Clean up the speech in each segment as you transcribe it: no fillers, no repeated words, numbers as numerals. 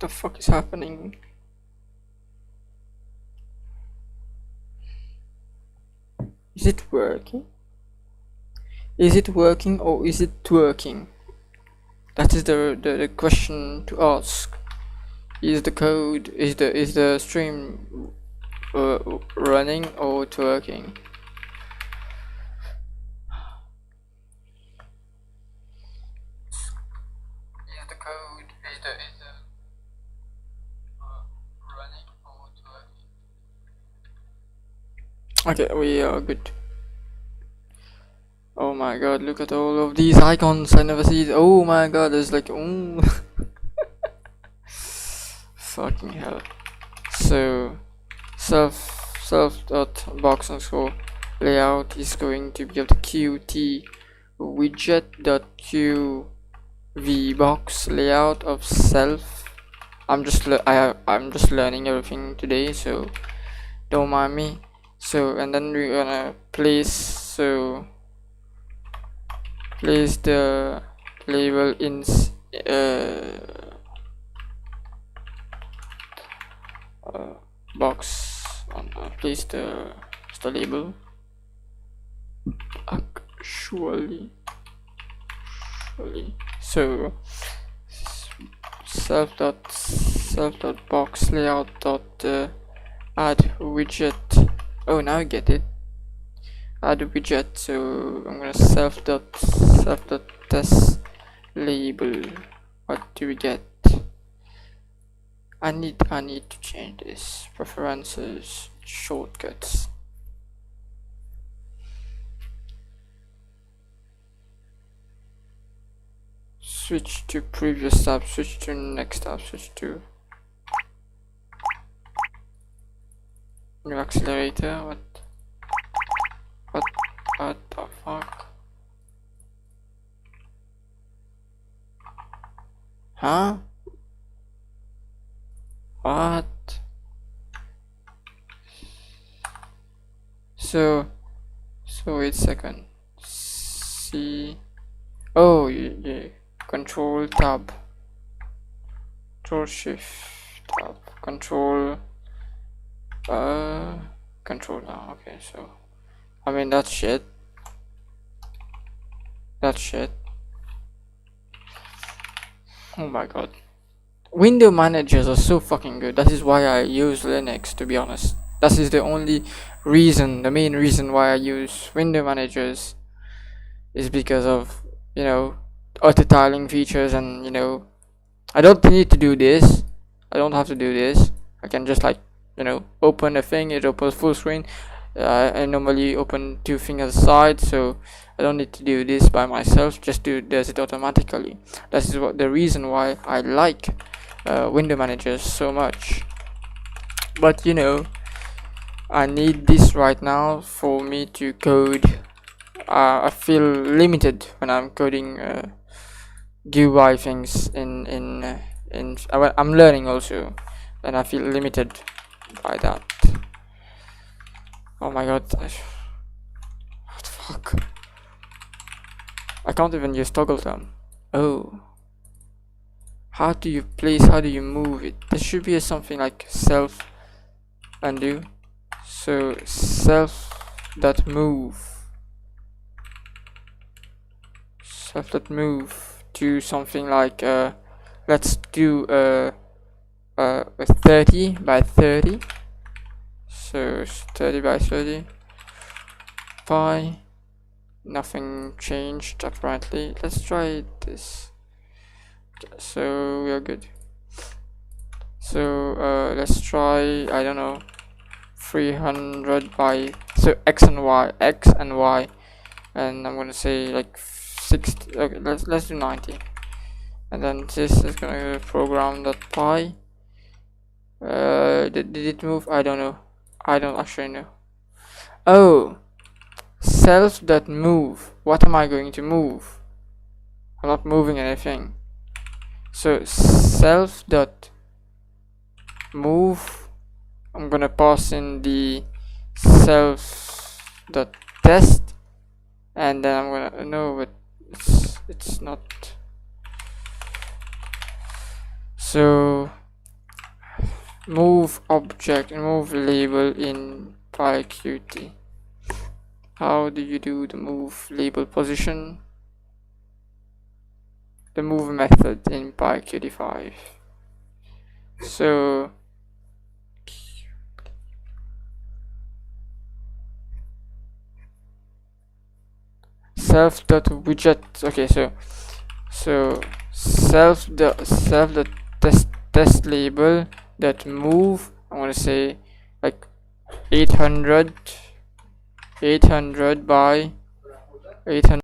the fuck is happening? Is it working? Is it working or is it twerking? That is the question to ask. Is the code, is the stream running or twerking? Is the code, is the running or twerking? Okay, we are good. Oh my god, look at all of these icons. I never see it. Oh my god, there's like, oh. Fucking hell. So self dot box underscore layout is going to be of the Qt widget dot qv box layout of self. I'm just learning everything today, so don't mind me. So, and then we're gonna place the label in box on place the label actually. So self dot box layout dot add widget. Oh, now I get it. Add a widget. So I'm gonna self dot test label. What do we get? I need to change this. Preferences, shortcuts. Switch to previous tab, switch to next tab, switch to new accelerator. What the fuck? Huh? What? So wait a second. See. Oh yeah. Control tab. Control shift tab. Control now. Okay, so I mean that's shit. Oh my god. Window managers are so fucking good. That is why I use Linux, to be honest. That is the only reason, the main reason why I use window managers is because of, you know, auto tiling features, and you know, I don't need to do this. I don't have to do this. I can just, like, you know, open a thing, it opens full screen. I normally open two things at the side, so I don't need to do this by myself. Just does it automatically. That is the reason why I like window managers so much. But you know, I need this right now for me to code. I feel limited when I'm coding GUI things in I'm learning also, and I feel limited by that. Oh my god, what the fuck? I can't even use toggle term. Oh, how do you place, how do you move it? There should be something like self undo. So self dot move to something like let's do a 30 by 30. So 30 by 30 pi. Nothing changed apparently. Let's try this. So we are good. So let's try, I don't know, 300 by, so x and y, and I'm gonna say like 60. Okay, let's do 90, and then this is gonna be program.py. Did it move? I don't know. I don't actually know. Oh, self.move. What am I going to move? I'm not moving anything. So self.move, I'm gonna pass in the self.test, and then I'm gonna, no, but it's not. So move object and move label in PyQt. How do you do the move label position? The move method in PyQt 5. So self.widget. Okay, so self.test label that move, I want to say like 800 by 800.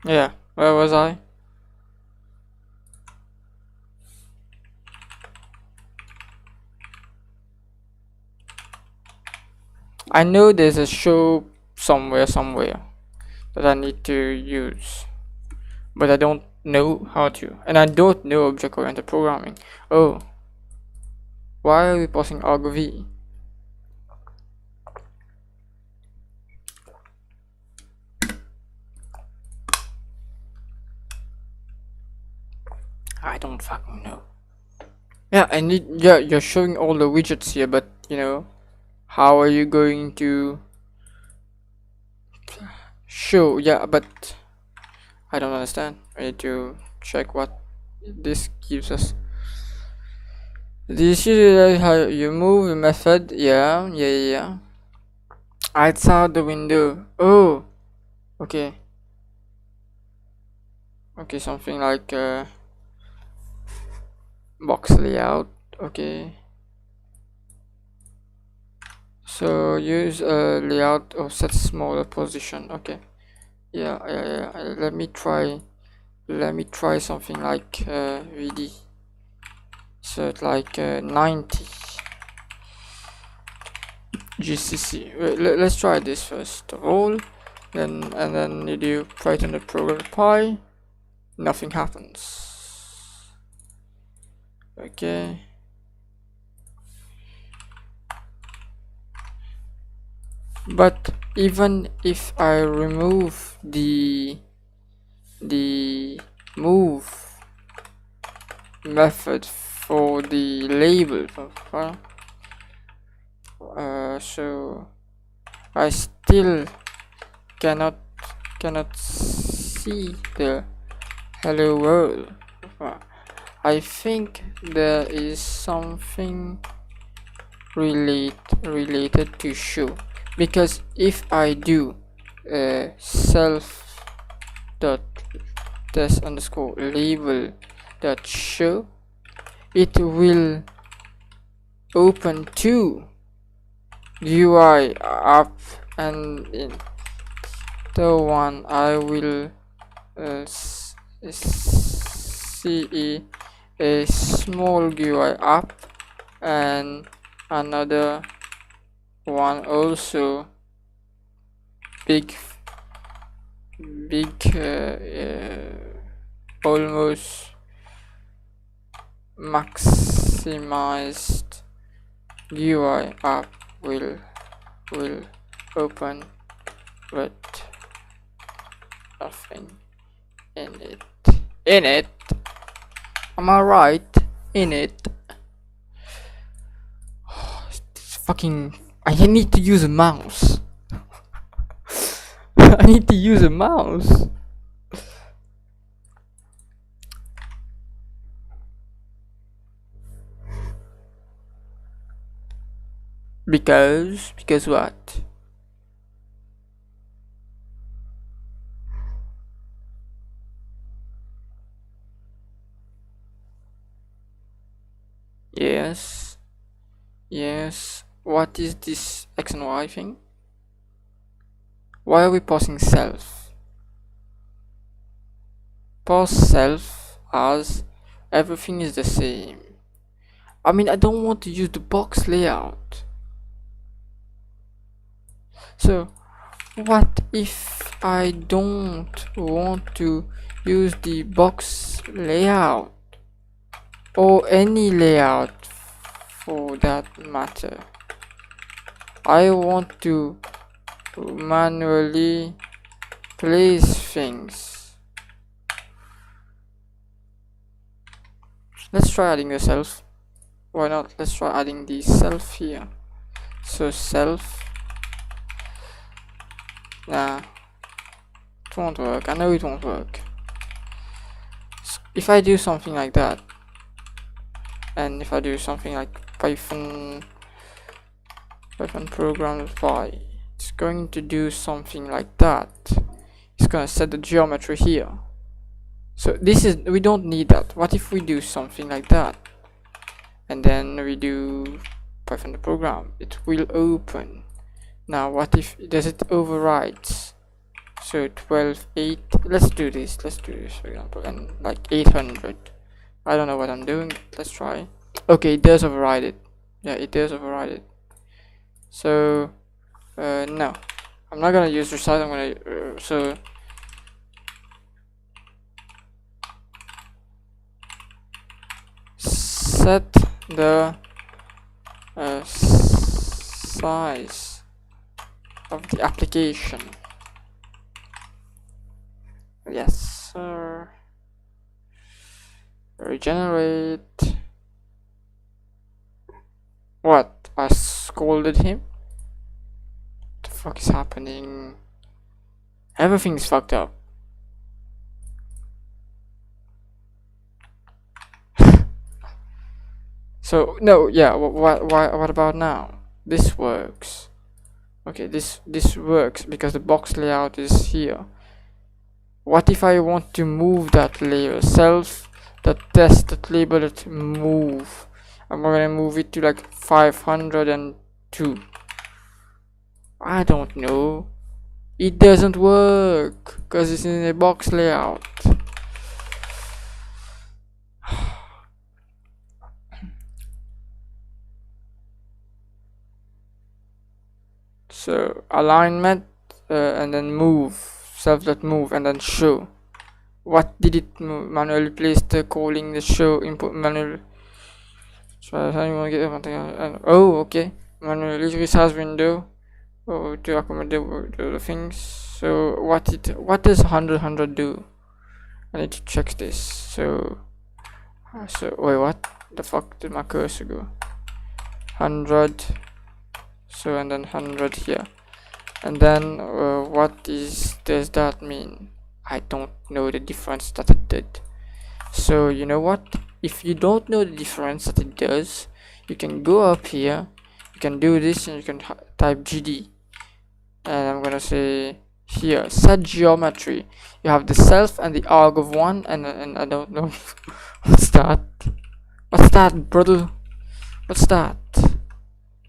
Yeah, where was I? I know there's a show somewhere that I need to use, but I don't know how to, and I don't know object-oriented programming. Oh, why are we passing argv? I don't fucking know. Yeah, and yeah, you're showing all the widgets here, but you know, how are you going to show? Yeah, but I don't understand. I need to check what this gives us. Do you see how you move the method? Yeah. Outside the window. Oh, okay. Okay, something like box layout. Okay. So use a layout or set smaller position. Okay. Yeah. Let me try. Let me try something like VD. So it's like 90 GCC. Let's try this first of all. And then you do Python the program Py. Nothing happens. Okay. But even if I remove the move method for the label, so I still cannot see the hello world. I think there is something related to show, because if I do self dot test underscore label dot show, it will open two UI app, and in the one I will see a small UI app, and another one also big almost maximized UI app will open with nothing in it. Am I right? In it. It's fucking, I need to use a mouse. I need to use a mouse. Because what? Yes. What is this X and Y thing? Why are we pausing self? Pause self as everything is the same. I mean, I don't want to use the box layout. So what if I don't want to use the box layout, or any layout for that matter? I want to manually place things. Let's try adding the self. Why not? Let's try adding the self here. So self. Nah, it won't work. I know it won't work. So if I do something like that, and if I do something like Python program py, it's going to do something like that. It's gonna set the geometry here. So this is, we don't need that. What if we do something like that, and then we do Python the program? It will open. Now what if does it overrides? So 12.8. Let's do this for example, and like 800. I don't know what I'm doing. Let's try. Okay, it does override it. Yeah, it does override it. So no, I'm not gonna use resize. I'm gonna so set the size of the application. Yes, sir. Regenerate. What? I scolded him? What the fuck is happening? Everything's fucked up. So no, yeah. What about now? This works. Okay, this works because the box layout is here. What if I want to move that label? Self that test that label that move. I'm gonna move it to like 502. I don't know. It doesn't work because it's in a box layout. So alignment and then move, self.move, and then show. What did it move? Manually place the calling the show input manual. So how you want to get something? Oh, okay. Manually resize window. Oh, to accommodate the things. So what does 100 do? I need to check this. So wait, what the fuck did my cursor go? 100. So and then 100 here, and then what does that mean? I don't know the difference that it did. So you know what, if you don't know the difference that it does, you can go up here, you can do this, and you can type GD, and I'm gonna say here set geometry. You have the self and the arg of 1, and I don't know what's that brother, what's that?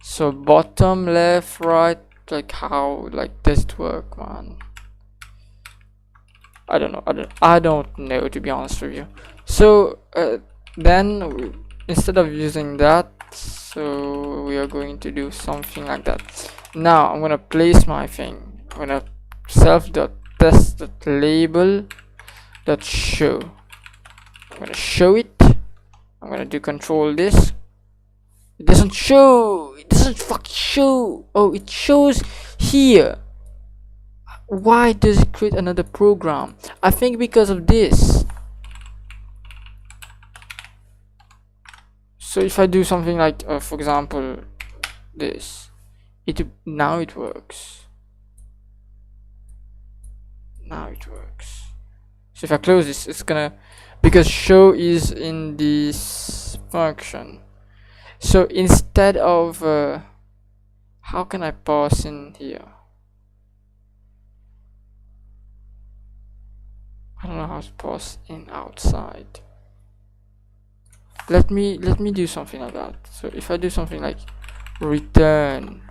So bottom, left, right, like how, like does it work, man? I don't know to be honest with you. So then instead of using that, so we are going to do something like that. Now I'm gonna place my thing. I'm gonna self.test.label.show. I'm gonna show it. I'm gonna do control this. It doesn't show. It doesn't fucking show. Oh, it shows here. Why does it create another program? I think because of this. So if I do something like, for example, this, now it works. Now it works. So if I close this, it's gonna, because show is in this function. So instead of how can I pass in here? I don't know how to pass in outside. Let me do something like that. So if I do something like return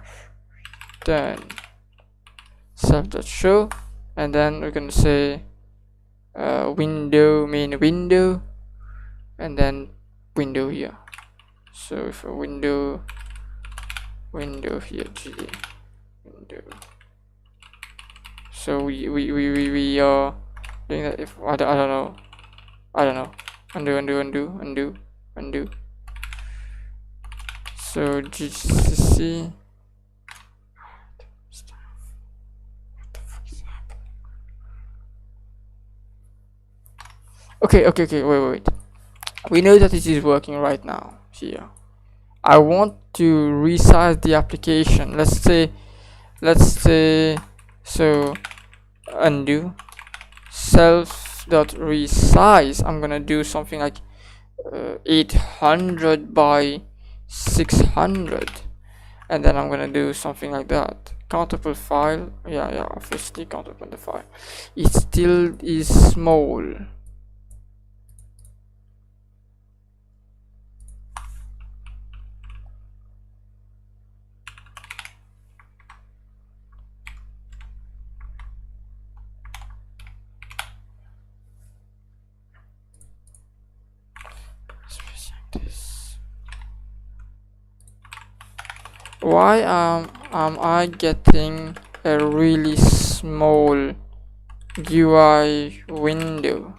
self.show, and then we're gonna say window, main window, and then window here. So if a window here, GD window. So we are doing that. If I don't know. Undo. So GCC. What the fuck is happening? Okay. Wait. We know that it is working right now here. I want to resize the application. Let's say so undo self.resize. I'm gonna do something like 800 by 600, and then I'm gonna do something like that. Countable file, yeah, obviously countable the file. It still is small. Why am I getting a really small UI window?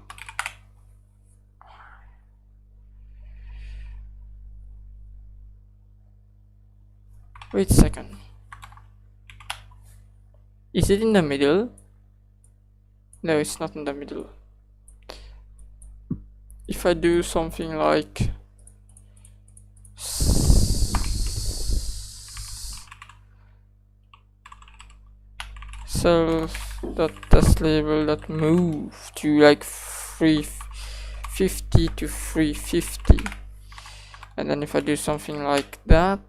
Wait a second. Is it in the middle? No, it's not in the middle. if I do something like self.testLabel.move to like 350 to 350, and then if I do something like that,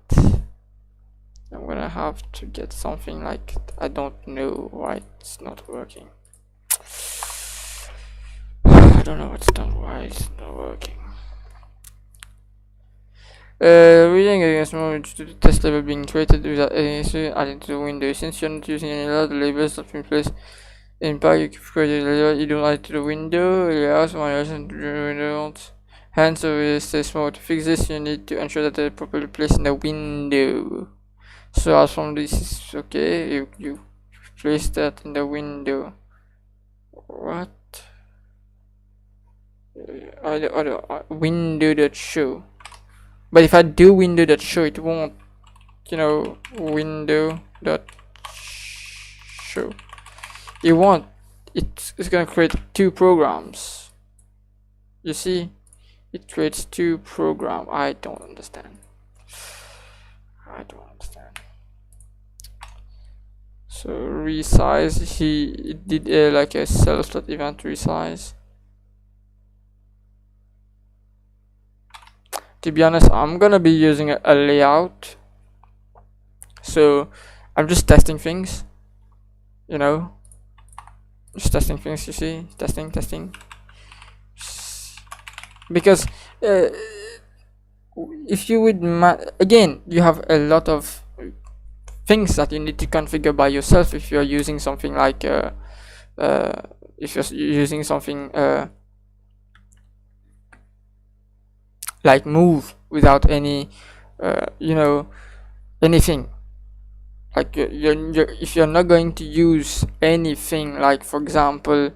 I'm gonna have to get something like, I don't know why it's not working. I don't know what's done, why it's not working. Reading against more to the test label being created without any issue added to the window. Since you're not using any layout, the labels that in place in PyQt, you create a layout, you don't add to the window, layouts, manipulation to the window. Hence, with this mode, to fix this, you need to ensure that they're properly placed in the window. So as from this is okay, you place that in the window. What? Window.show. But if I do window.show, it won't, window.show. It won't. It's gonna create two programs. You see? It creates two programs. I don't understand. So resize, he did like a self.event resize. To be honest, I'm gonna be using a layout, so I'm just testing things, just testing things. You see, testing, because if you would again, you have a lot of things that you need to configure by yourself if you're using something like if you're using something like move without any anything, like if you're not going to use anything, like for example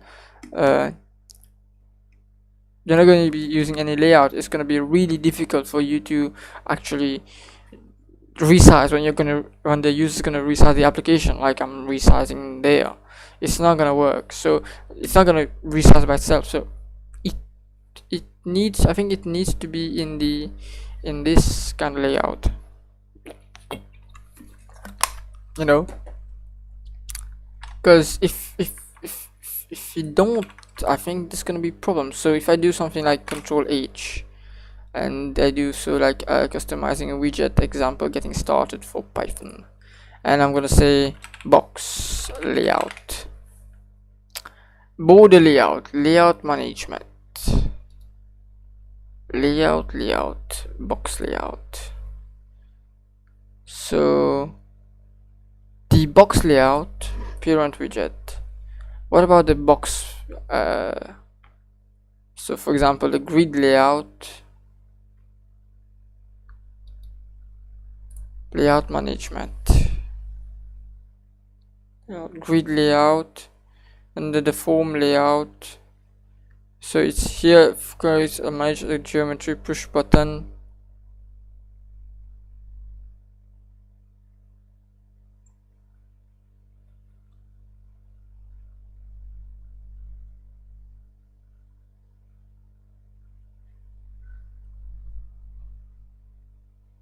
you're not going to be using any layout, it's going to be really difficult for you to actually resize when the user is going to resize the application, like I'm resizing there. It's not going to work, so it's not going to resize by itself. So it needs, I think it needs to be in this kind of layout, because if you don't, I think there's gonna be problems. So if I do something like Control H, and I do so like customizing a widget example, getting started for Python, and I'm gonna say box layout, border layout management, layout, box layout. So the box layout, parent widget. What about the box? So for example, the grid layout management, grid layout, and the form layout. So it's here, create a manage the geometry push button.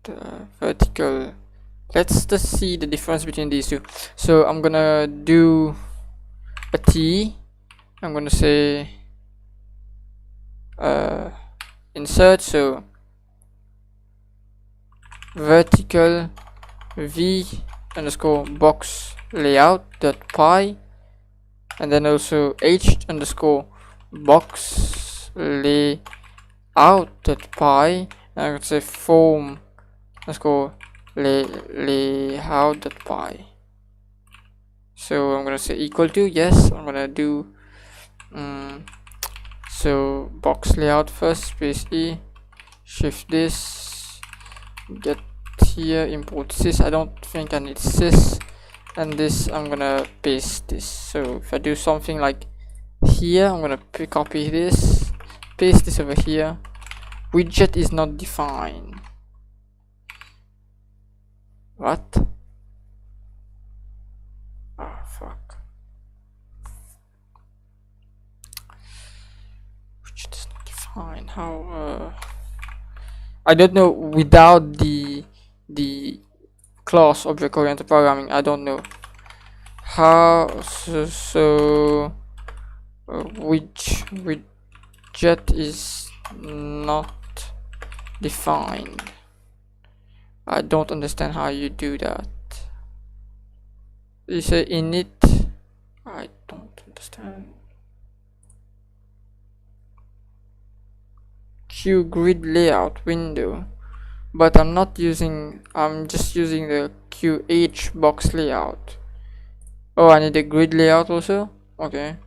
The vertical. Let's just see the difference between these two. So I'm gonna do a T. I'm gonna say insert, so vertical v underscore box layout dot py, and then also h underscore box layout dot py, and I could say form underscore layout dot py. So I'm gonna say equal to, yes, I'm gonna do so box layout first, space E, shift this, get here, import sys. I don't think I need sys, and this I'm gonna paste this. So if I do something like here, I'm gonna copy this, paste this over here. Widget is not defined. What? Oh fuck. Widget is not defined. define? How I don't know, without the class object oriented programming, I don't know how. Which widget is not defined. I don't understand how you do that. You say init. I don't understand. Q grid layout window, but I'm just using the QH box layout. Oh, I need a grid layout also. Okay,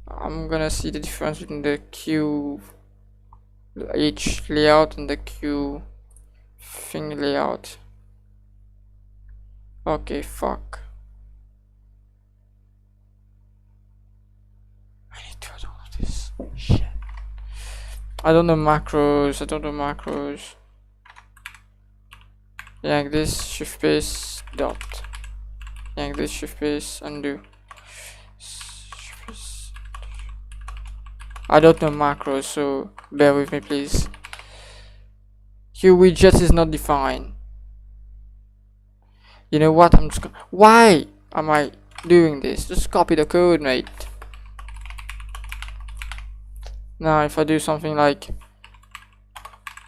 I'm gonna see the difference between the QH layout and the Q thing layout. Okay, fuck. I need to add all of this shit. I don't know macros. Yank this, shift base, dot. Yank this, shift base, undo. I don't know macros, so bear with me please. Q widget is not defined. You know what? Why am I doing this? Just copy the code, mate. Now if I do something like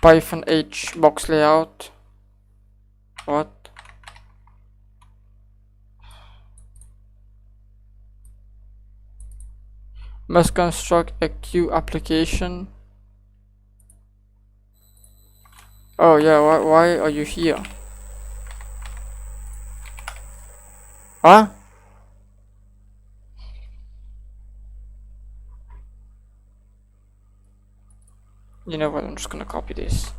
Python H box layout, what? Must construct a queue application. Oh yeah, why are you here? Huh? You know what, I'm just gonna copy this.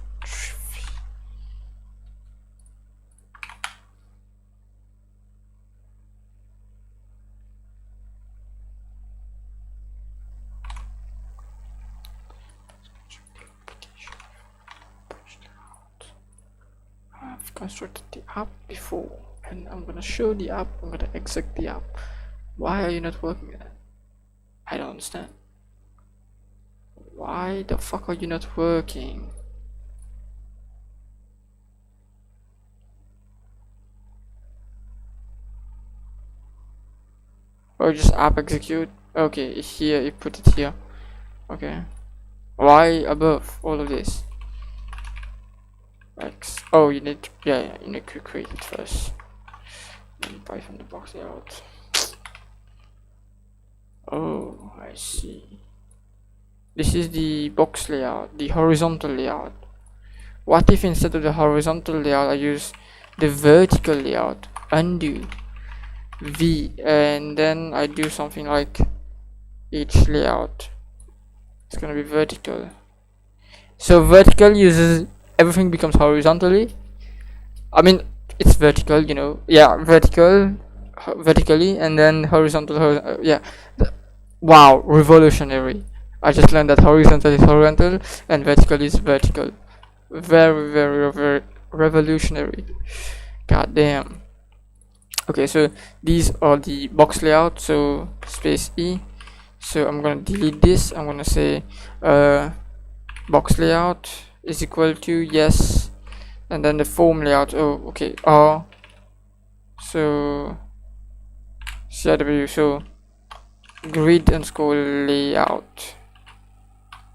I've constructed the app before, and I'm gonna show the app, I'm gonna exec the app. Why are you not working then? I don't understand. Why the fuck are you not working? Or just app execute? Okay, here, you put it here. Okay. Why above all of this? X. Oh, you need, yeah, you need to create it first. Then Python the box layout. Oh, I see. This is the box layout, the horizontal layout. What if instead of the horizontal layout I use the vertical layout? Undo V, and then I do something like H layout. It's gonna be vertical. So vertical uses everything becomes horizontally. I mean, it's vertical, you know. Yeah, vertically, and then horizontal. Yeah. Wow, revolutionary. I just learned that horizontal is horizontal and vertical is vertical. Very, very, very revolutionary. God damn. Okay, so these are the box layout. So space E. So I'm gonna delete this. I'm gonna say box layout is equal to yes, and then the form layout. Oh, okay. R. So CIW. So grid underscore layout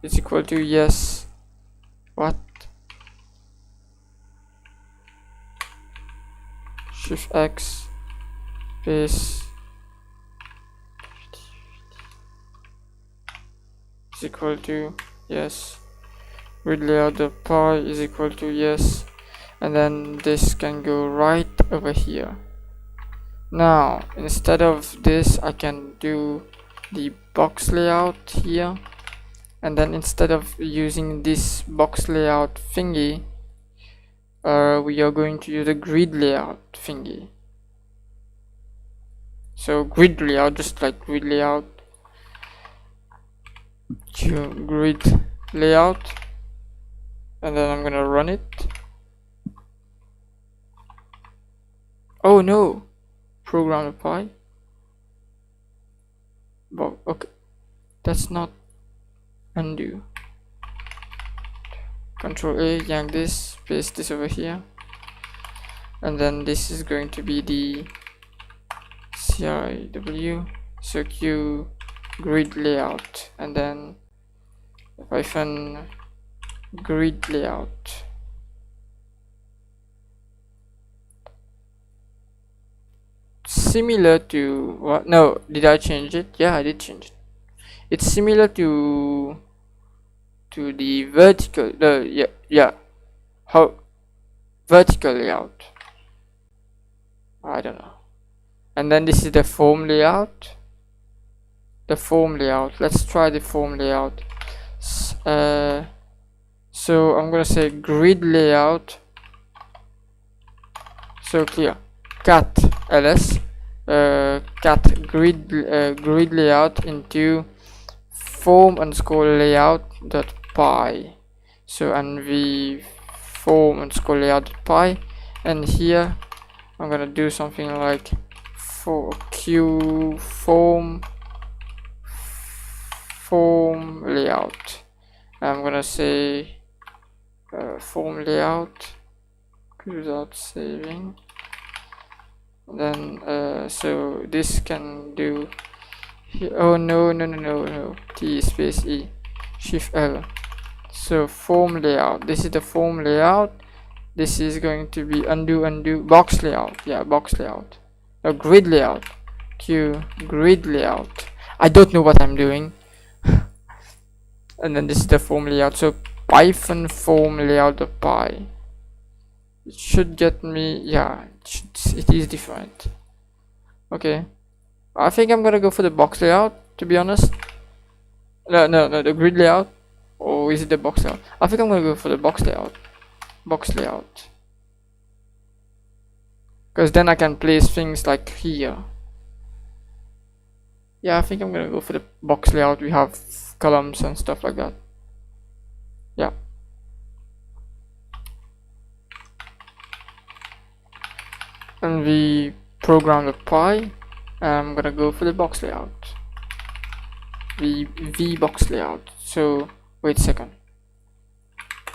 is equal to yes. What? Shift X space is equal to yes. Grid layout the pi is equal to yes, and then this can go right over here. Now instead of this I can do the box layout here, and then instead of using this box layout thingy, we are going to use a grid layout thingy. So grid layout, just like grid layout, grid layout, and then I'm gonna run it. Oh no, program apply. But okay, that's not undo. Control A, yank this, paste this over here, and then this is going to be the CIW, so Q grid layout, and then Python grid layout. Similar to what? No, did I change it? Yeah, I did change it. It's similar to the vertical. Yeah. How vertical layout? I don't know. And then this is the form layout. The form layout. Let's try the form layout. So I'm gonna say grid layout. So clear. Cat ls cat grid layout into form underscore layout dot py. So nv form underscore layout dot py, and here I'm gonna do something like for q form layout. I'm gonna say form layout without saving. Then so this can do here. Oh no, T space E shift L. So form layout, this is the form layout. This is going to be undo box layout. Yeah, box layout. No, grid layout. Q grid layout. I don't know what I'm doing. And then this is the form layout. So Python form layout of py. It should get me, yeah, it is different. Okay, I think I'm gonna go for the box layout, to be honest. No, the grid layout. Or is it the box layout? I think I'm gonna go for the box layout. Because then I can place things like here. Yeah, I think I'm gonna go for the box layout. We have columns and stuff like that. Yeah. And we program the py. I'm gonna go for the box layout. V box layout. So wait a second.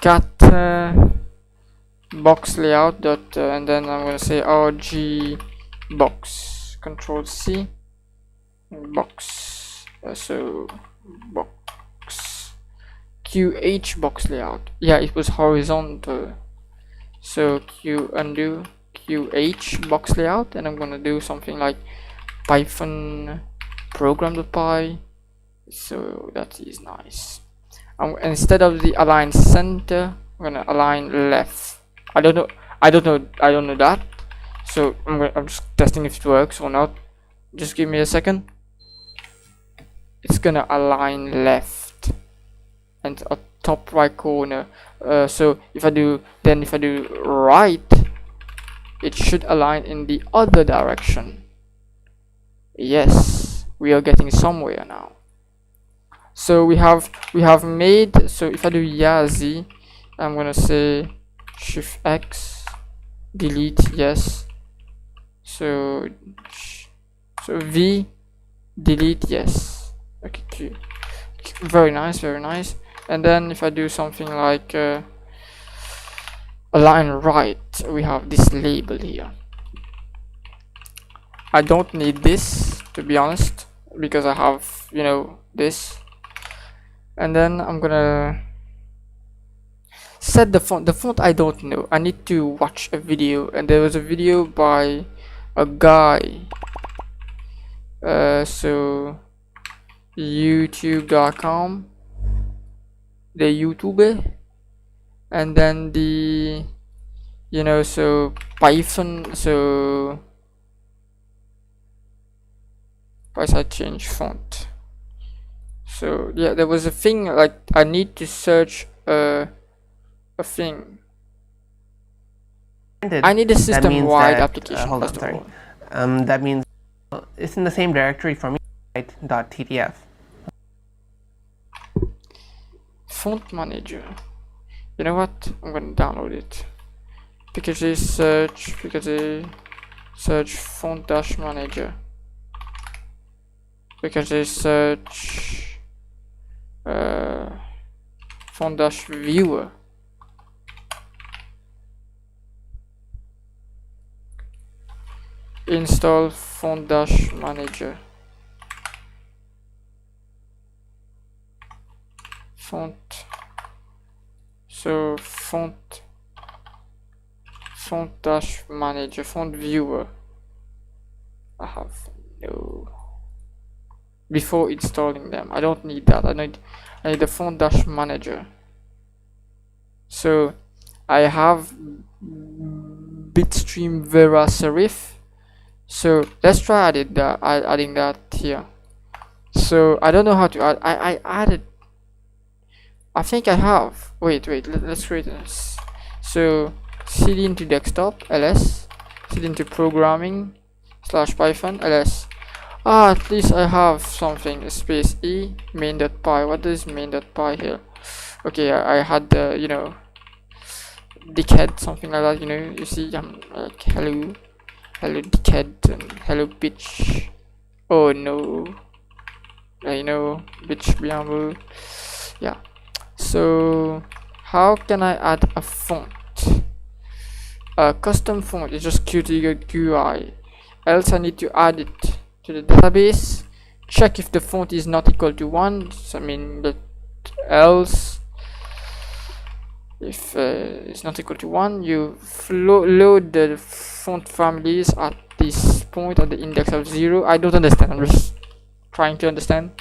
Cat box layout dot and then I'm gonna say rg box. Control C box. So box qh box layout. Yeah, it was horizontal. So q undo qh box layout, and I'm gonna do something like Python program.py. So that is nice. Instead of the align center, I'm gonna align left. I don't know that. So I'm just testing if it works or not. Just give me a second. It's gonna align left and a top right corner. So if I do right, it should align in the other direction. Yes, we are getting somewhere now. So we have made, so if I do yazi, I'm gonna say shift X, delete, yes. So V, delete, yes. Okay, Q. Very nice. And then if I do something like align right, we have this label here. I don't need this, to be honest, because I have, this. And then I'm gonna set the font I don't know. I need to watch a video, and there was a video by a guy, so youtube.com, the YouTuber, and then the so Python, so PySide change font. So yeah, there was a thing like I need to search a thing. I need a system-wide application. Hold on, sorry. That means it's in the same directory for me, right? .ttf. Font manager. You know what? I'm gonna download it. PyQt search font dash manager. PyQt search font dash viewer. install font dash manager. Font. So font dash manager, font viewer. I have no. Before installing them, I don't need that. I need the font dash manager. So I have bitstream vera serif. So let's try adding that here. So I don't know how to add. I added. I think I have. Wait. Let's create this. So cd into desktop ls, cd into programming /python ls. At least I have something. Space e main.py. What is main.py here? Okay, I had the dickhead, something like that. You see, I'm like hello dickhead and hello bitch. Oh no, bitch preamble. Yeah. So how can I add a font? A custom font is just Qt GUI. Else I need to add it to the database. Check if the font is not equal to 1. So, I mean that else if it's not equal to 1, you load the font families at this point at the index of 0. I don't understand. I'm just trying to understand.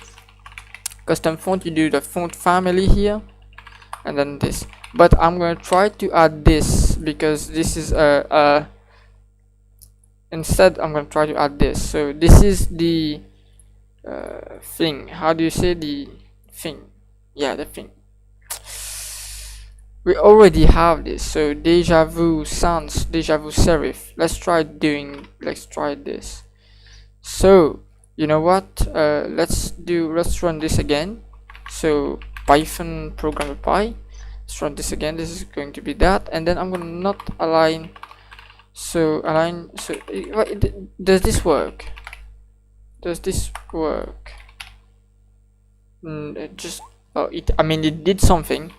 Custom font, you do the font family here and then this, but I'm gonna try to add this because this is instead I'm gonna try to add this. So this is the thing. How do you say the thing? Yeah, the thing. We already have this. So deja vu sans deja vu serif. Let's try this. So you know what, let's run this again. So python programmer py, let's run this again. This is going to be that, and then I'm gonna not align. So does this work? It did something.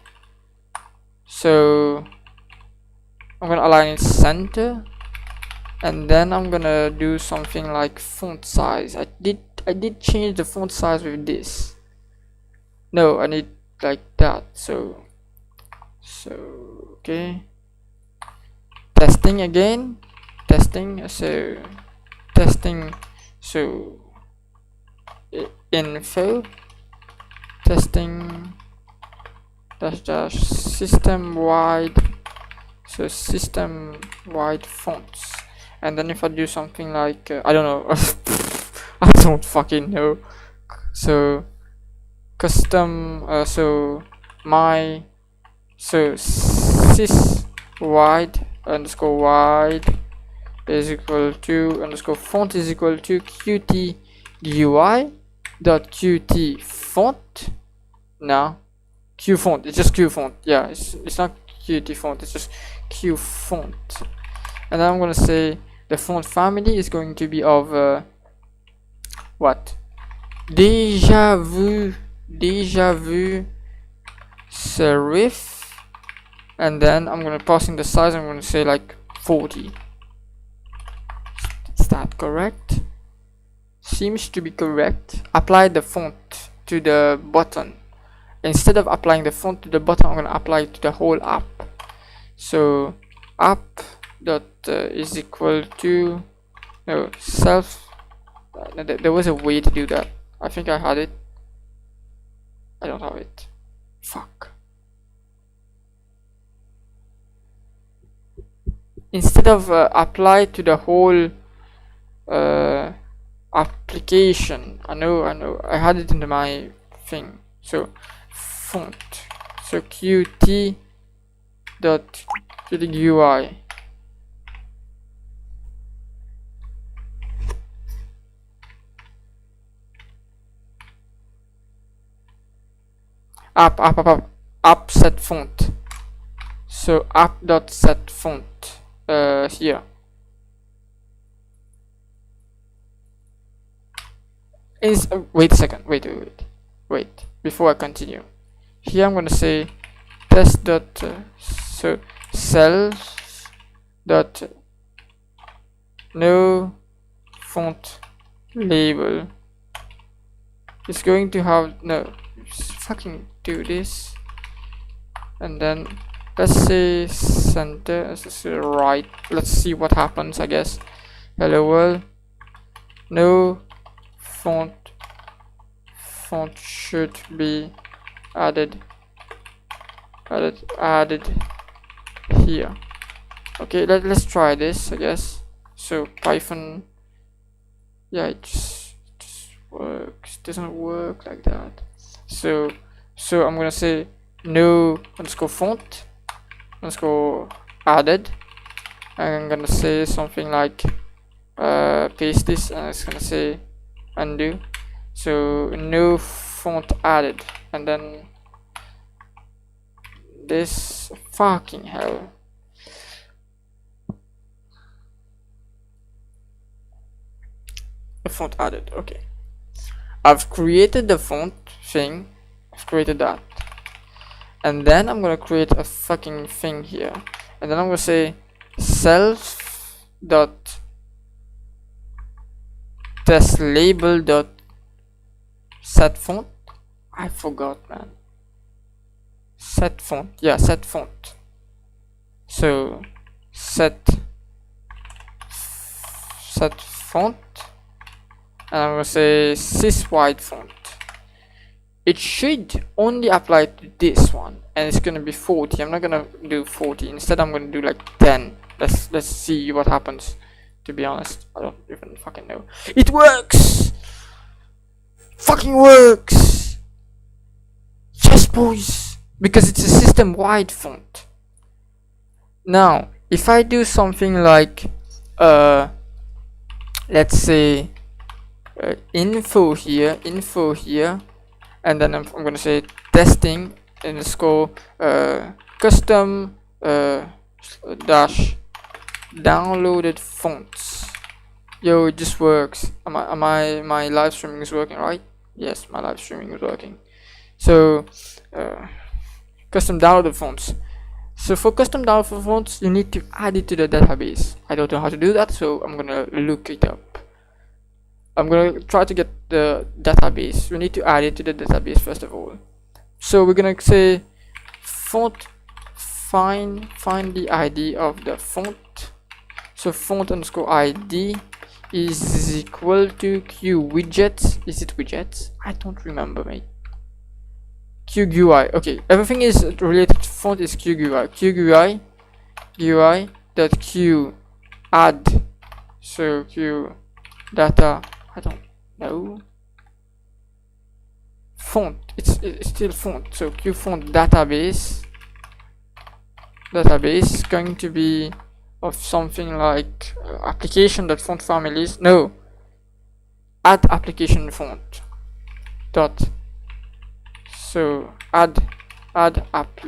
So I'm gonna align it center, and then I'm gonna do something like font size. I did change the font size with this. No, I need like that. So okay, testing again, so info testing dash system wide, so system wide fonts. And then if I do something like I don't know I don't fucking know. So custom sys wide underscore wide is equal to underscore font is equal to qt GUI dot qt font. Now q font, it's just q font. Yeah, it's not qt font, it's just q font. And then I'm gonna say the font family is going to be of what? Deja vu serif. And then I'm gonna pass in the size. I'm gonna say like 40. Is that correct? Seems to be correct. Apply the font to the button. Instead of applying the font to the button, I'm gonna apply it to the whole app. So app dot is equal to self. There was a way to do that. I think I had it. I don't have it. Fuck. Instead of apply to the whole application, I know I had it in my thing. So font, so qt dot GUI. app set font. So app dot set font here. Wait a second. Wait. Before I continue, here I'm gonna say test dot so self dot no font label is going to have no, just fucking do this, and then let's say center, let's say right. Let's see what happens. I guess hello world, no font should be added here. Okay, let's try this, I guess. So Python, yeah, it just works. It doesn't work like that. So I'm gonna say no underscore font underscore added, and I'm gonna say something like paste this, and it's gonna say undo. So no font added, and then this, fucking hell. A font added. Okay, I've created the font thing. I've created that, and then I'm gonna create a fucking thing here, and then I'm gonna say self dot test label dot set font. I forgot, man. Set font, yeah, set font. So set font, and I'm gonna say sys wide font. It should only apply to this one, and it's gonna be 40. I'm not gonna do 40. Instead, I'm gonna do like 10. Let's see what happens. To be honest, I don't even fucking know. It works. Fucking works. Yes, boys. Because it's a system-wide font. Now, if I do something like, let's say, info here, and then I'm gonna say testing underscore custom dash downloaded fonts. Yo, it just works. My live streaming is working, right? Yes, my live streaming is working. So custom downloaded fonts. So for custom downloaded fonts, you need to add it to the database. I don't know how to do that, so I'm gonna look it up. I'm gonna try to get the database. We need to add it to the database first of all. So we're gonna say font find the ID of the font. So font underscore ID is equal to q widgets. Is it widgets? I don't remember, mate. QGUI. Okay, everything is related to font is QGUI. QGUI dot q add. So q data. I don't know. Font. It's still font. So q font database is going to be of something like application.font families. No. Add application font. Dot. So add app.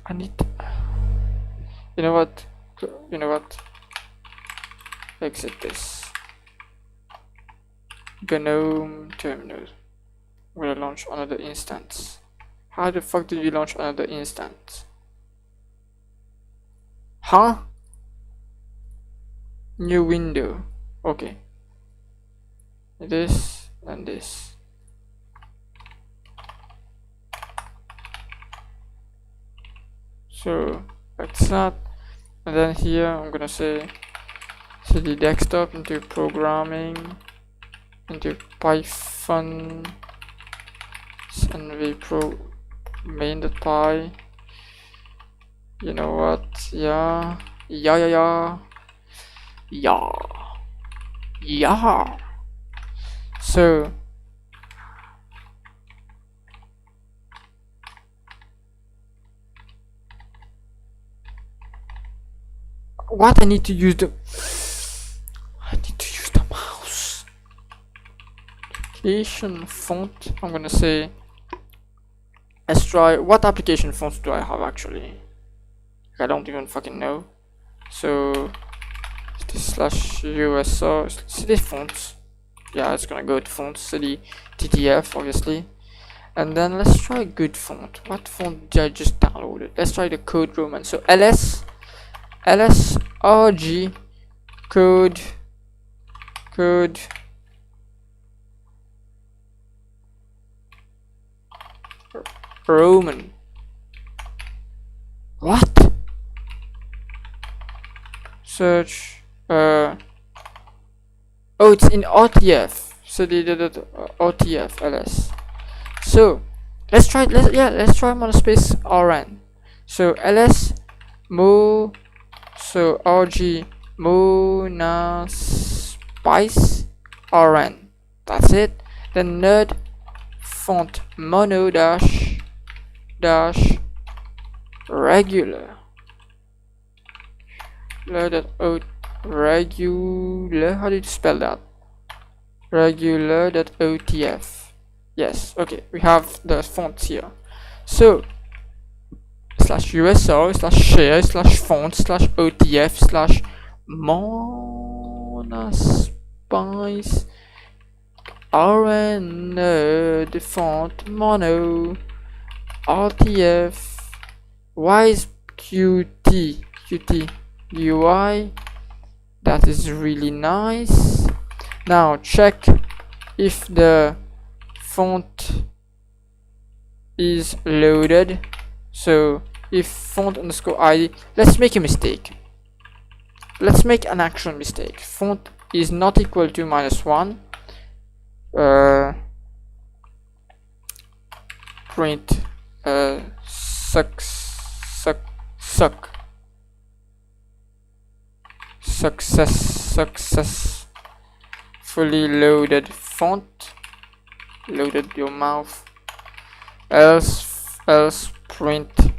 I need. You know what? Exit this. Gnome terminal. I'm gonna launch another instance. How the fuck did you launch another instance? Huh? New window. Okay. This and this. So that's that. And then here I'm gonna say cd desktop into programming into Python nvpro main.py. You know what? Yeah. So what I need to use the mouse. Application font. I'm gonna say let's try. What application fonts do I have actually? I don't even fucking know. So /usr cd fonts. Yeah, it's gonna go to fonts, cd ttf obviously. And then let's try good font. What font did I just download? Let's try the code Roman. So ls rg code Roman. What? Search. Oh, it's in OTF. So they did it OTF ls. So let's try. Let's try monospace rn. So ls mo. So rg monaspice rn. That's it. Then nerd font mono dash regular regular, how do you spell that? Regular.otf. Yes, okay, we have the fonts here. So /usr /share /font /otf /monaspice rn the font mono rtf. Why is qt UI? That is really nice. Now check if the font is loaded. So if font underscore id, let's make a mistake. Let's make an actual mistake. Font is not equal to -1. Print successfully loaded font. Loaded your mouth. Else print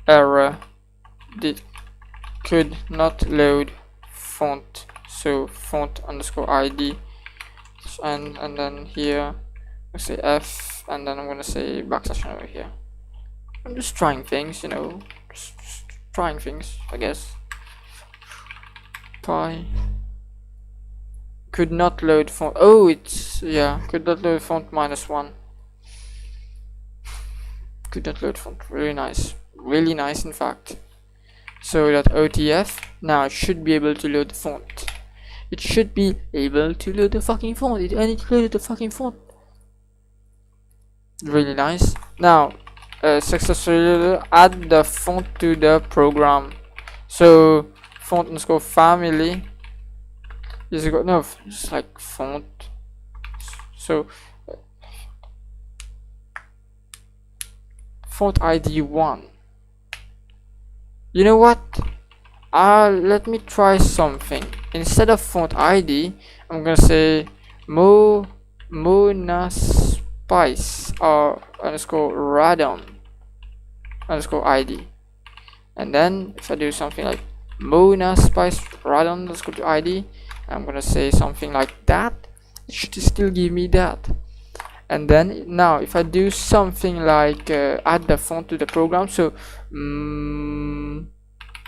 error. Could not load font. So font underscore id, and then here I say f, and then I'm gonna say backslash over here. I'm just trying things, you know, just trying things, I guess. Could not load font. Oh, it's, yeah, could not load font -1. Could not load font. Really nice, in fact. So that OTF now it should be able to load the font. It should be able to load the fucking font. It loaded the fucking font. Really nice. Now successfully add the font to the program. So font underscore family is equal, no, it's like font. So font ID 1. You know what? Let me try something. Instead of font ID, I'm gonna say monaspice or underscore radon underscore ID. And then if I do something like monaspice radon underscore ID, I'm gonna say something like that. It should still give me that. And then now if I do something like add the font to the program, so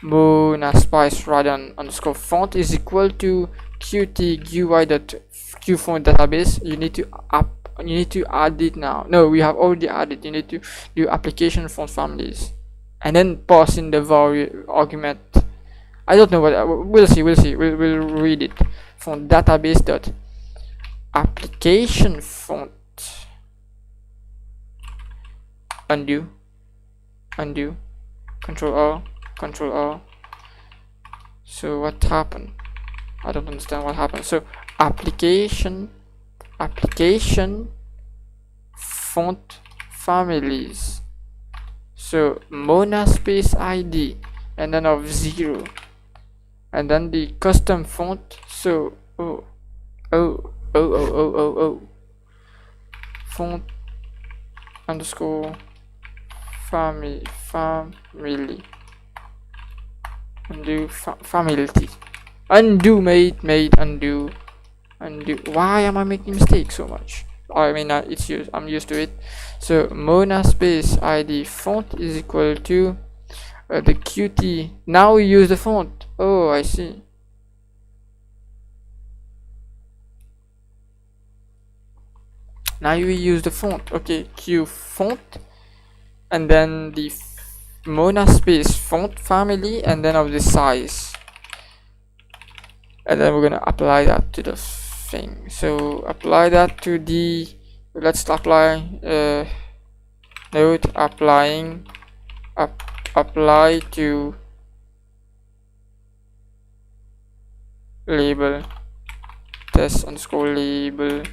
monaspice radon underscore font is equal to qt UI.qfont database. You need to add it now. No, we have already added. You need to do application font families and then pass in the value argument. I don't know what, we'll see, we'll read it. Font database dot application font undo control R. So what happened? I don't understand what happened. So application font families. So monaspice ID and then of 0 and then the custom font. So font underscore family undo undo. Why am I making mistakes so much? I mean, I'm used to it. So monaspice ID font is equal to the qt. Now we use the font. Oh, I see. Now we use the font. Okay, q font and then the monaspice font family and then of the size. and then we're gonna apply that to the thing. So apply that to the, let's apply node applying apply to label test underscore label.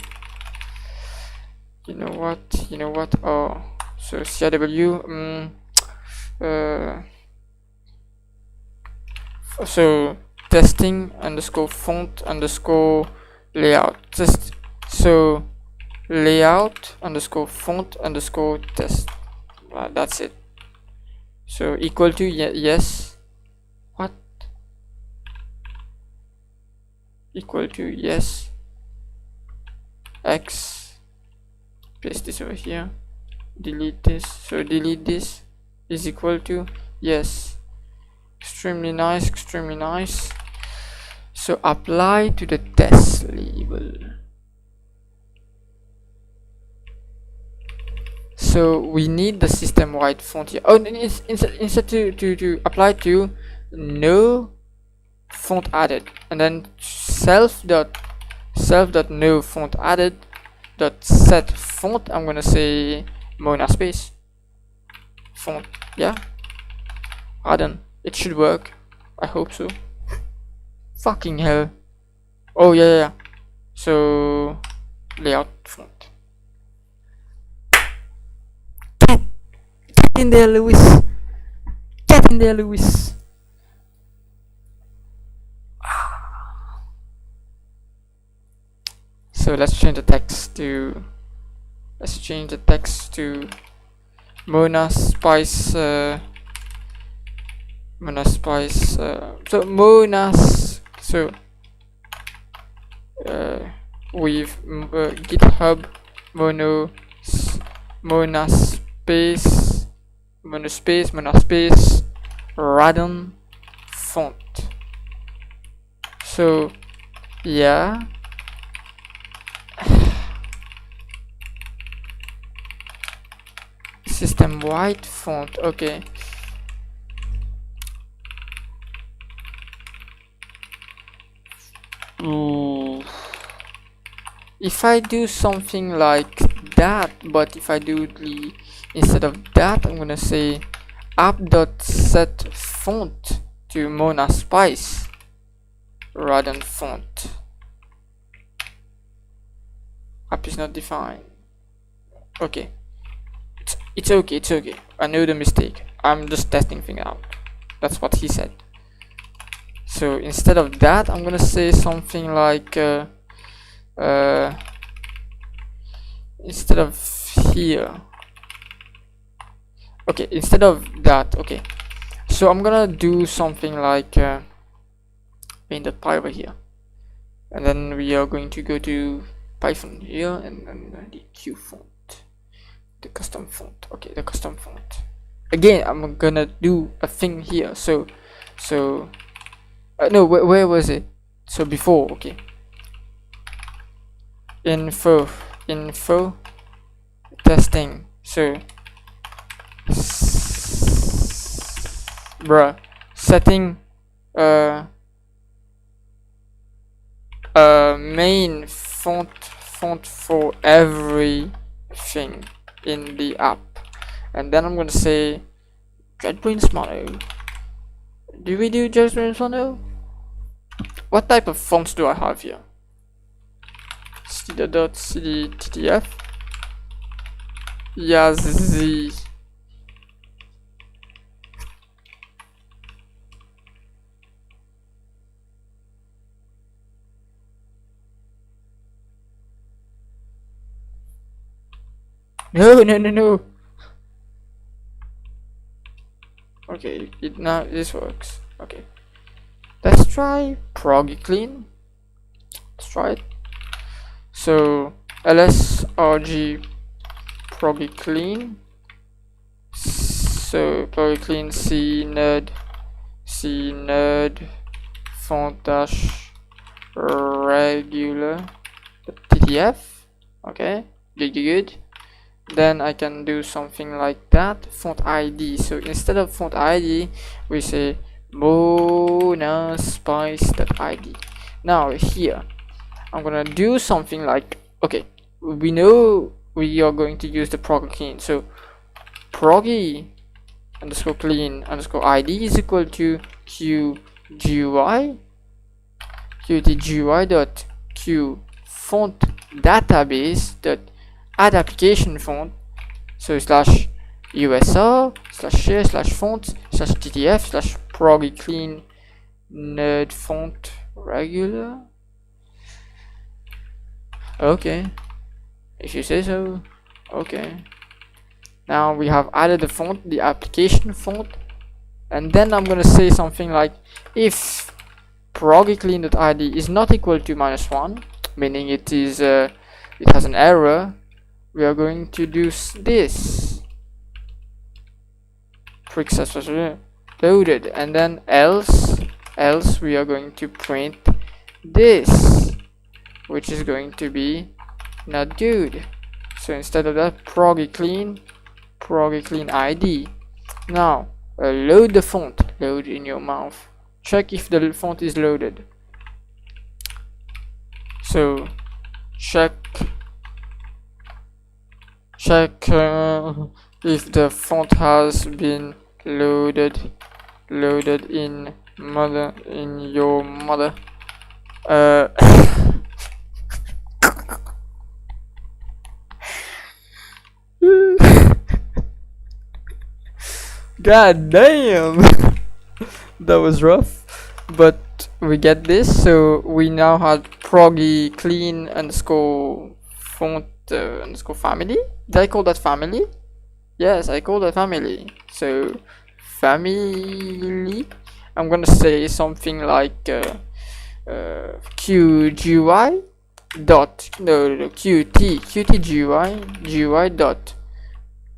You know what, oh, so CIW so testing underscore font underscore layout test, so layout underscore font underscore test, that's it. So equal to yes, what, equal to yes x, paste this over here, delete this, so delete this, is equal to yes. Extremely nice, extremely nice. So apply to the test label. So we need the system wide font here. Oh, instead to apply to no font added, and then self dot no font added dot set font, I'm gonna say Mona space font. Yeah, done. It should work. I hope so. Fucking hell. Oh yeah. So layout font. Get in there, Lewis. Get in there, Lewis. So let's change the text to Mona Spice. Mona Spice. So Mona's. So with GitHub Mona space random font. So yeah. System wide font. Okay. Ooh. If I do something like that, but if I do the instead of that, I'm gonna say app.set font to Mona Spice rather than font. App is not defined. Okay. It's okay. I know the mistake. I'm just testing things out. That's what he said. So instead of that, I'm gonna say something like instead of here. Okay, instead of that. Okay, so I'm gonna do something like paint.py over here, and then we are going to go to Python here and the Q font, the custom font. Okay, the custom font. Again, I'm gonna do a thing here. So no, where was it? So before, okay. Info testing. So bruh, setting main font for everything in the app, and then I'm gonna say JetBrains. Do we do JetBrains? What type of fonts do I have here? cd.cdttf Yazzie. No. Okay, now this works. Okay, let's try ProgClean. Let's try it. So lsrg ProgClean. So ProgClean c node font dash regular ttf. Okay, good. Then I can do something like that. Font ID. So instead of font ID, we say monaspice.id. Now here I'm gonna do something like, okay, we know we are going to use the prog clean, so proggy underscore clean underscore id is equal to qgui qtgui dot q font database dot add application font, so slash usr slash share slash font slash ttf slash proggy clean node font regular. Okay, if you say so. Okay, now we have added the font, the application font, and then I'm gonna say something like, if proggyclean.id is not equal to -1, meaning it is it has an error, we are going to do this successfully loaded, and then else we are going to print this, which is going to be not good. So instead of that, proggyclean id. Now load the font, load in your mouth, check if the font is loaded. So check if the font has been loaded in your mother. God damn. That was rough, but we get this. So we now had proggy clean underscore font underscore family. Did I call that family? Yes, I call that family. So family, I'm gonna say something like qgui dot qtgui dot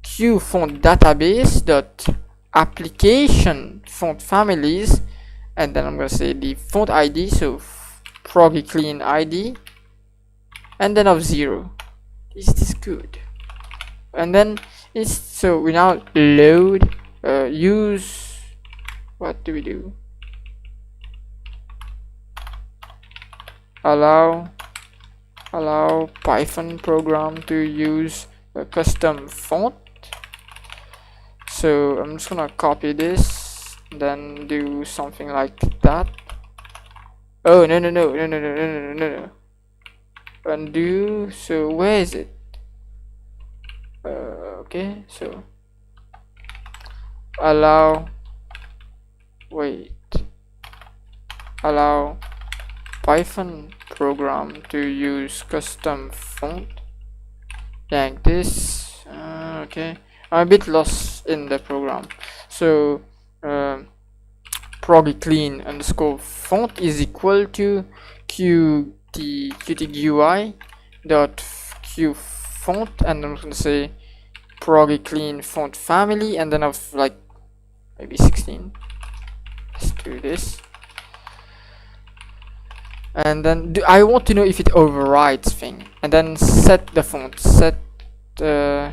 q font database dot application font families, and then I'm gonna say the font id, so proggy clean id, and then of 0. Is this good? And then it's, so we now load use, what do we do? Allow Python program to use a custom font. So I'm just gonna copy this, then do something like that. Oh no, undo. So where is it? Okay, so allow Python program to use custom font like this. Okay, I'm a bit lost in the program. So proggy clean underscore font is equal to qtgui dot q font, and I'm gonna say proggy clean font family, and then of like maybe 16. Let's do this, and then I want to know if it overrides thing, and then set the font, set the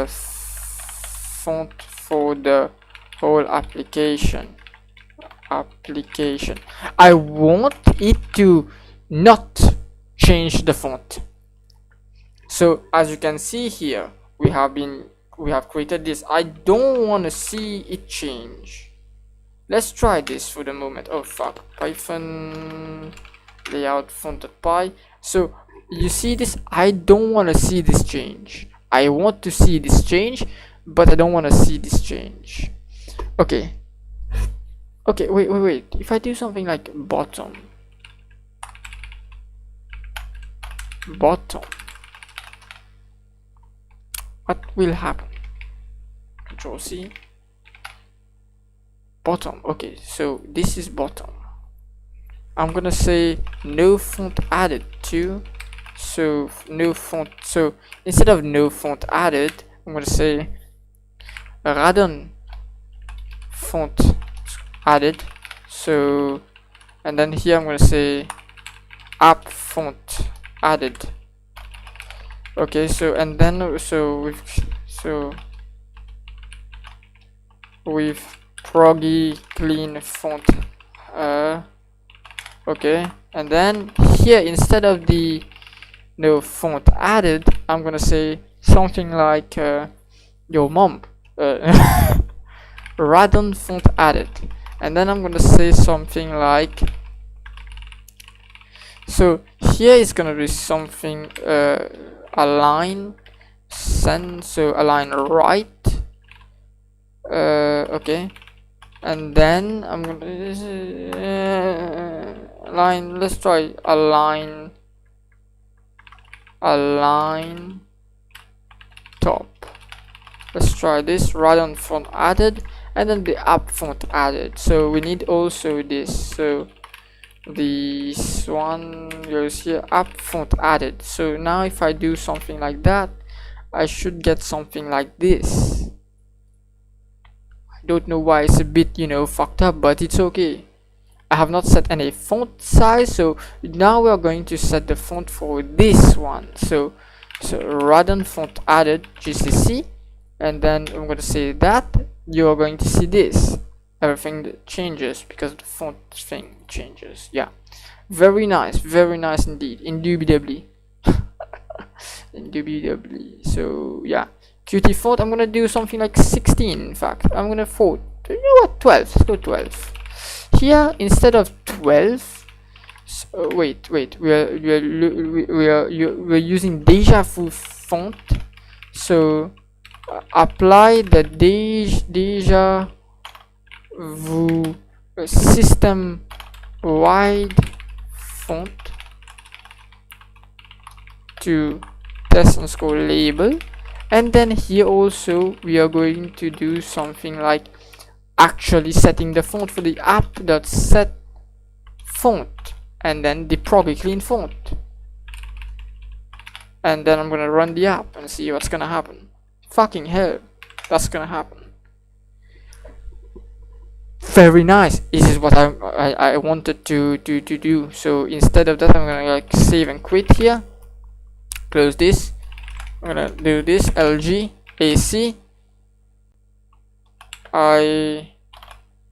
font for the whole application. I want it to not change the font. So as you can see here, we have created this. I don't want to see it change. Let's try this for the moment. Oh fuck, Python layout font.py. So you see this, I don't want to see this change. I want to see this change, but I don't want to see this change. Okay, wait, if I do something like bottom, what will happen? Control C, bottom. Okay, so this is bottom. I'm gonna say no font added to, so no font, so instead of no font added, I'm gonna say radon font added. So, and then here I'm gonna say app font added. Okay, so and then with proggy clean font Okay, and then here instead of the font added, I'm gonna say something like your mom, Radon font added, and then I'm gonna say something like, so here is gonna be something align send, so align right, okay, and then I'm gonna align, let's try align top. Let's try this, Radon font added, and then the app font added. So we need also this, so this one goes here, app font added. So now if I do something like that, I should get something like this. I don't know why it's a bit, fucked up, but it's okay. I have not set any font size, so now we are going to set the font for this one. So Radon font added GCC, and then I'm going to say that you're going to see this. Everything that changes because the font thing changes. Yeah, very nice indeed. Indubitably. Indubitably. So yeah, Qt font. I'm gonna do something like 16. In fact, I'm gonna vote. You know what? 12. Let's go 12. Here instead of 12. So, wait. We're using Deja Vu font. So apply the Deja Vu system wide font to test_label, and then here also we are going to do something like actually setting the font for the app.set font, and then the prog clean font, and then I'm gonna run the app and see what's gonna happen. Fucking hell, that's gonna happen. Very nice. This is what I wanted to do. So instead of that, I'm gonna like save and quit here, close this. I'm gonna do this LG AC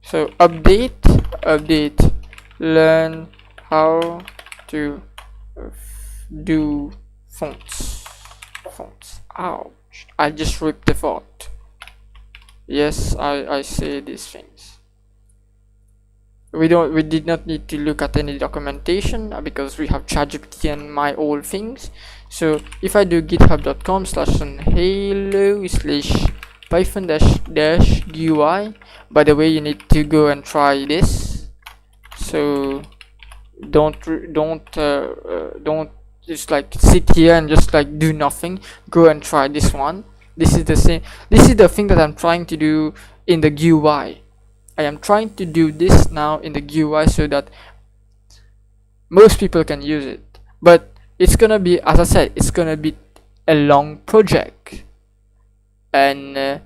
so update learn how to do fonts. Ouch, I just ripped the font. Yes, I say these things. We did not need to look at any documentation because we have ChatGPT and my old things. So if I do github.com/sunhaloo/python-GUI, by the way, you need to go and try this. So don't just like sit here and just like do nothing. Go and try this one. This is the same. This is the thing that I'm trying to do in the GUI. I am trying to do this now in the GUI so that most people can use it, but it's gonna be, as I said, it's gonna be a long project, and I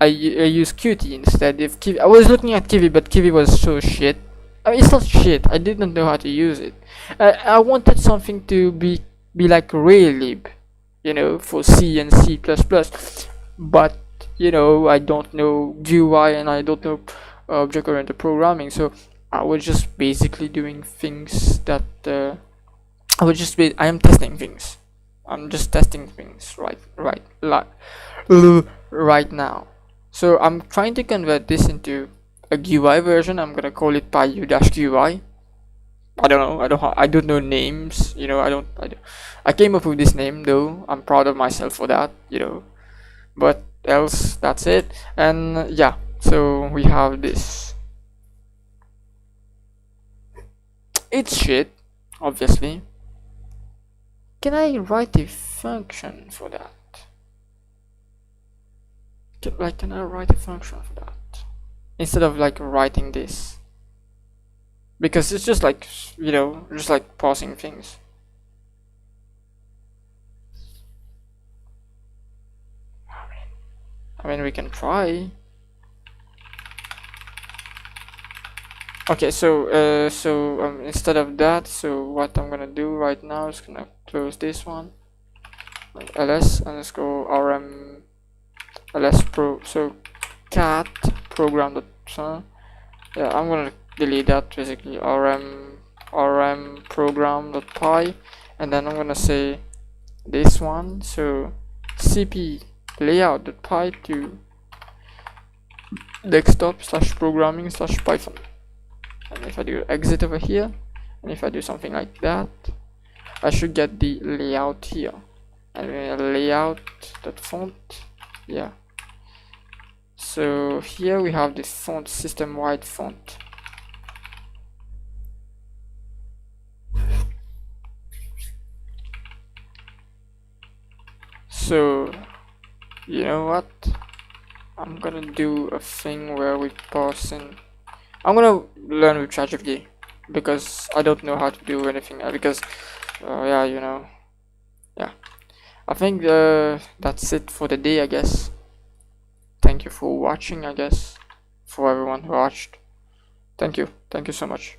use Qt instead. If Kiwi, I was looking at Kiwi, but Kiwi was so shit. I mean, it's not shit, I didn't know how to use it. I wanted something to be like Raylib, for C and C++, but I don't know GUI and I don't know object-oriented programming, so I was just basically doing things that I am testing things. I'm just testing things right now. So I'm trying to convert this into a GUI version. I'm gonna call it PyU-GUI. I don't know names. I came up with this name though. I'm proud of myself for that. But else, that's it. And yeah, so we have this. It's shit, obviously. Can I write a function for that? Can I write a function for that instead of like writing this? Because it's just like just like pausing things. I mean, we can try. Okay, so instead of that, so what I'm gonna do right now is gonna close this one, like ls, and let's go rm ls pro. So cat program.sun yeah, I'm gonna delete that, basically rm program.py, and then I'm gonna say this one, so cp layout.py to desktop slash programming slash python. And if I do exit over here, and if I do something like that, I should get the layout here. And layout.font, yeah. So here we have the font, system-wide font. So, you know what? I'm gonna do a thing where we pass in. I'm gonna learn with ChatGPT because I don't know how to do anything. Because, yeah, you know, yeah. I think that's it for the day, I guess. Thank you for watching, I guess. For everyone who watched. Thank you so much.